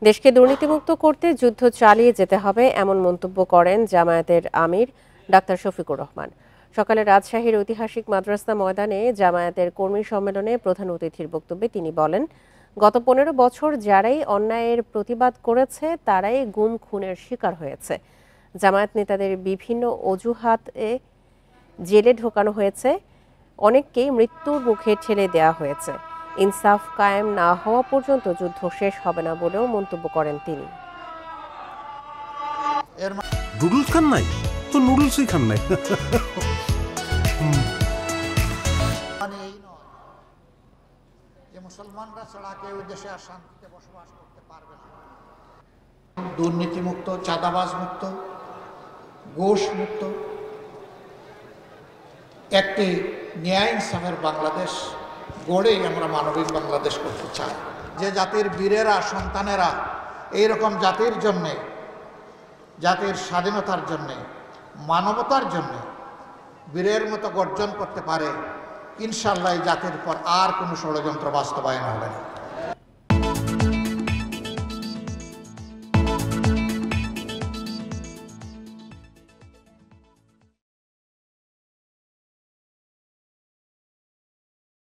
দেশকে দুর্নীতিমুক্ত করতে যুদ্ধ চালিয়ে যেতে হবে এমন মন্তব্য করেন জামায়াতের আমির ডাক্তার শফিকুর রহমান। সকালে রাজশাহীর ঐতিহাসিক মাদ্রাসা ময়দানে জামায়াতের কর্মী সম্মেলনে প্রধান অতিথির বক্তব্যে তিনি বলেন, গত 15 বছর যারাই অন্যায়ের প্রতিবাদ করেছে তারাই গুম খুনের শিকার হয়েছে। জামায়াত নেতাদের বিভিন্ন অজুহাতে জেলে ঢোকানো হয়েছে, অনেককেই মৃত্যুর মুখে ঠেলে দেওয়া হয়েছে। ইনসাফ কায়েম না হওয়া পর্যন্ত যুদ্ধ শেষ হবে না বলেও মন্তব্য করেন তিনি। নুডলস খান নাই তো নুডলসই খান নাই। মানে এই নয় যে মুসলমানরা ছাড়া কেউ দেশে আর শান্তিতে বসবাস করতে পারবে না। দুর্নীতিমুক্ত, চাঁদাবাজ মুক্ত, ঘুষ মুক্ত একটি ন্যায় ইনসাফের বাংলাদেশ গড়েই আমরা মানবিক বাংলাদেশ করতে চাই। যে জাতির বীরেরা, সন্তানেরা এইরকম জাতির জন্যে, জাতির স্বাধীনতার জন্যে, মানবতার জন্যে বীরের মতো গর্জন করতে পারে, ইনশাআল্লাহ এই জাতির পর আর কোনো ষড়যন্ত্র বাস্তবায়ন হবে না।